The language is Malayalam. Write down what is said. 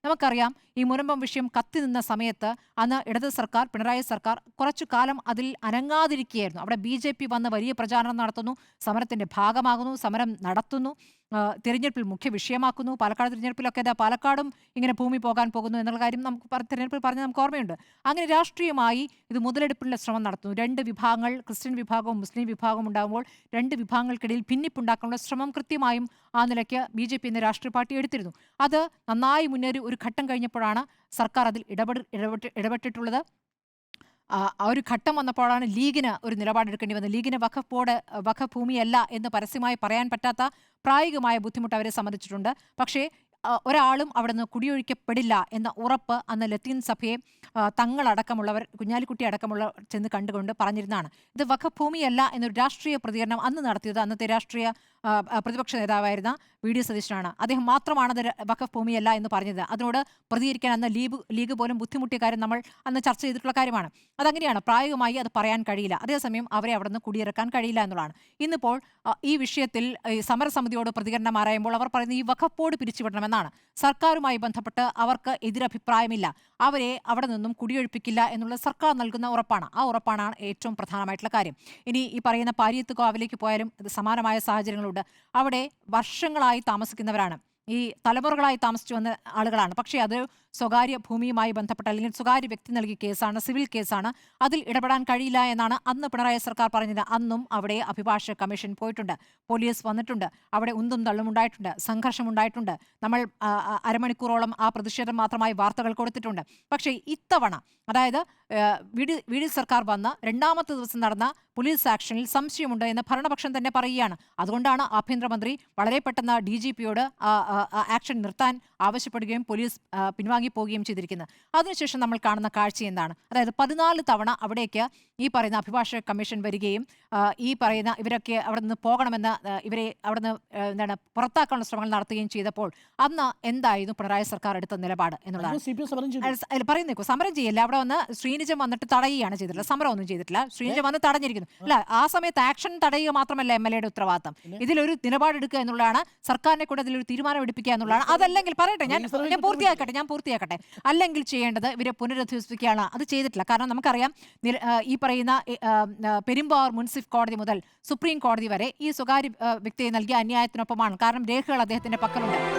നമുക്കറിയാം ഈ മുനമ്പം വിഷയം കത്തി നിന്ന സമയത്ത് അന്ന് ഇടത് സർക്കാർ, പിണറായി സർക്കാർ കുറച്ചു കാലം അതിൽ അനങ്ങാതിരിക്കുകയായിരുന്നു. അവിടെ BJP വന്ന് വലിയ പ്രചാരണം നടത്തുന്നു, സമരത്തിന്റെ ഭാഗമാകുന്നു, സമരം നടത്തുന്നു, തിരഞ്ഞെടുപ്പിൽ മുഖ്യ വിഷയമാക്കുന്നു. പാലക്കാട് തിരഞ്ഞെടുപ്പിലൊക്കെ പാലക്കാടും ഇങ്ങനെ ഭൂമി പോകാൻ പോകുന്നു എന്നുള്ള കാര്യം നമുക്ക് തിരഞ്ഞെടുപ്പിൽ പറഞ്ഞ് നമുക്ക് ഓർമ്മയുണ്ട്. അങ്ങനെ രാഷ്ട്രീയമായി ഇത് മുതലെടുപ്പിനുള്ള ശ്രമം നടത്തുന്നു. രണ്ട് വിഭാഗങ്ങൾ, ക്രിസ്ത്യൻ വിഭാഗവും മുസ്ലിം വിഭാഗവും ഉണ്ടാകുമ്പോൾ രണ്ട് വിഭാഗങ്ങൾക്കിടയിൽ ഭിന്നിപ്പുണ്ടാക്കാനുള്ള ശ്രമം കൃത്യമായും ആ നിലയ്ക്ക് BJP എന്ന രാഷ്ട്രീയ പാർട്ടി എടുത്തിരുന്നു. അത് നന്നായി മുന്നേറി ഒരു ഘട്ടം കഴിഞ്ഞപ്പോഴാണ് സർക്കാർ അതിൽ ഇടപെട്ടിട്ടുള്ളത്. ആ ഒരു ഘട്ടം വന്നപ്പോഴാണ് ലീഗിന് ഒരു നിലപാടെടുക്കേണ്ടി വന്നത്. ലീഗിന് വഖഫ് ബോർഡ് വഖഫ് ഭൂമിയല്ല എന്ന് പരസ്യമായി പറയാൻ പറ്റാത്ത പ്രായോഗികമായ ബുദ്ധിമുട്ട് അവരെ സംബന്ധിച്ചിട്ടുണ്ട്. പക്ഷേ ഒരാളും അവിടെ നിന്ന് കുടിയൊഴിക്കപ്പെടില്ല എന്ന ഉറപ്പ് അന്ന് ലത്തീൻ സഭയെ തങ്ങളടക്കമുള്ളവർ, കുഞ്ഞാലിക്കുട്ടി അടക്കമുള്ളവർ ചെന്ന് കണ്ടുകൊണ്ട് പറഞ്ഞിരുന്നതാണ്. ഇത് വഖഫ് ഭൂമിയല്ല എന്നൊരു രാഷ്ട്രീയ പ്രതികരണം അന്ന് നടത്തിയത് അന്നത്തെ രാഷ്ട്രീയ പ്രതിപക്ഷ നേതാവായിരുന്ന VD സതീശനാണ്. അദ്ദേഹം മാത്രമാണ് അത് വഖഫ് ഭൂമിയല്ല എന്ന് പറഞ്ഞത്. അതിനോട് പ്രതികരിക്കാൻ അന്ന് ലീഗ് പോലും ബുദ്ധിമുട്ടിയ കാര്യം നമ്മൾ അന്ന് ചർച്ച ചെയ്തിട്ടുള്ള കാര്യമാണ്. അതങ്ങനെയാണ്, പ്രായോഗികമായി അത് പറയാൻ കഴിയില്ല. അതേസമയം അവരെ അവിടെ നിന്ന് കുടിയിറക്കാൻ കഴിയില്ല എന്നുള്ളതാണ്. ഇന്നിപ്പോൾ ഈ വിഷയത്തിൽ സമരസമിതിയോട് പ്രതികരണം ആരായുമ്പോൾ അവർ പറയുന്നത് ഈ വഖഫ് ബോർഡ് പിരിച്ചുവിടണമെന്നാണ്. സർക്കാരുമായി ബന്ധപ്പെട്ട് അവർക്ക് എതിരഭിപ്രായമില്ല, അവരെ അവിടെ നിന്നും കുടിയൊഴിപ്പിക്കില്ല എന്നുള്ളത് സർക്കാർ നൽകുന്ന ഉറപ്പാണ്. ആ ഉറപ്പാണ് ഏറ്റവും പ്രധാനമായിട്ടുള്ള കാര്യം. ഇനി ഈ പറയുന്ന പാരിയത്ത് കാവിലേക്ക് പോയാലും സമാനമായ സാഹചര്യങ്ങളുണ്ട്. അവിടെ വർഷങ്ങളായി താമസിക്കുന്നവരാണ്, ഈ തലമുറകളായി താമസിച്ചു വന്ന ആളുകളാണ്. പക്ഷേ അത് സ്വകാര്യ ഭൂമിയുമായി ബന്ധപ്പെട്ട അല്ലെങ്കിൽ സ്വകാര്യ വ്യക്തി നൽകിയ കേസാണ്, സിവിൽ കേസാണ്. അതിൽ ഇടപെടാൻ കഴിയില്ല എന്നാണ് അന്ന് പിണറായി സർക്കാർ പറഞ്ഞത്. അന്നും അവിടെ അഭിഭാഷക കമ്മീഷൻ പോയിട്ടുണ്ട്, പോലീസ് വന്നിട്ടുണ്ട്, അവിടെ ഉന്തും തള്ളും ഉണ്ടായിട്ടുണ്ട്, സംഘർഷമുണ്ടായിട്ടുണ്ട്. നമ്മൾ അരമണിക്കൂറോളം ആ പ്രതിഷേധം മാത്രമായി വാർത്തകൾ കൊടുത്തിട്ടുണ്ട്. പക്ഷേ ഇത്തവണ, അതായത് VD സർക്കാർ വന്ന് രണ്ടാമത്തെ ദിവസം നടന്ന പോലീസ് ആക്ഷനിൽ സംശയമുണ്ട് എന്ന് ഭരണപക്ഷം തന്നെ പറയുകയാണ്. അതുകൊണ്ടാണ് ആഭ്യന്തരമന്ത്രി വളരെ പെട്ടെന്ന് DGPയോട് ആക്ഷൻ നിർത്താൻ ആവശ്യപ്പെടുകയും പോലീസ് പിൻവാങ്ങിപ്പോവുകയും ചെയ്തിരിക്കുന്നത്. അതിനുശേഷം നമ്മൾ കാണുന്ന കാഴ്ച എന്താണ്? അതായത് 14 തവണ അവിടേക്ക് ഈ പറയുന്ന അഭിഭാഷക കമ്മീഷൻ വരികയും ഈ പറയുന്ന ഇവരൊക്കെ അവിടെ നിന്ന് പോകണമെന്ന്, ഇവരെ അവിടെ നിന്ന് പുറത്താക്കാനുള്ള ശ്രമങ്ങൾ നടത്തുകയും ചെയ്തപ്പോൾ അന്ന് എന്തായിരുന്നു പിണറായി സർക്കാർ എടുത്ത നിലപാട് എന്നുള്ളതാണ് പറയുന്നത്. സമരം ചെയ്യില്ല, അവിടെ വന്ന് ശ്രീനിജം വന്നിട്ട് തടയുകയാണ് ചെയ്തിട്ടുള്ളത്, സമരം ഒന്നും ചെയ്തിട്ടില്ല. ശ്രീനിജം വന്ന് തടഞ്ഞിരിക്കുന്നു. അല്ല, ആ സമയത്ത് ആക്ഷൻ തടയുക മാത്രമല്ല MLA-യുടെ ഉത്തരവാദിത്തം. ഇതിലൊരു നിലപാടെടുക്കുക എന്നുള്ളതാണ്, സർക്കാരിനെ കൂടെ അതിലൊരു തീരുമാനം എടുപ്പിക്കുക എന്നുള്ളതാണ്. അതല്ലെങ്കിൽ പറയട്ടെ, ഞാൻ പൂർത്തിയാക്കട്ടെ. അല്ലെങ്കിൽ ചെയ്യേണ്ടത് ഇവരെ പുനരധിവസിപ്പിക്കുകയാണ്. അത് ചെയ്തിട്ടില്ല. കാരണം നമുക്കറിയാം, ഈ പറയുന്ന പെരുമ്പാവൂർ മുൻസിഫ് കോടതി മുതൽ സുപ്രീം കോടതി വരെ ഈ സ്വകാര്യ വ്യക്തിയെ നൽകിയ അന്യായത്തിനൊപ്പമാണ്. കാരണം രേഖകൾ അദ്ദേഹത്തിന്റെ പക്കലുണ്ട്.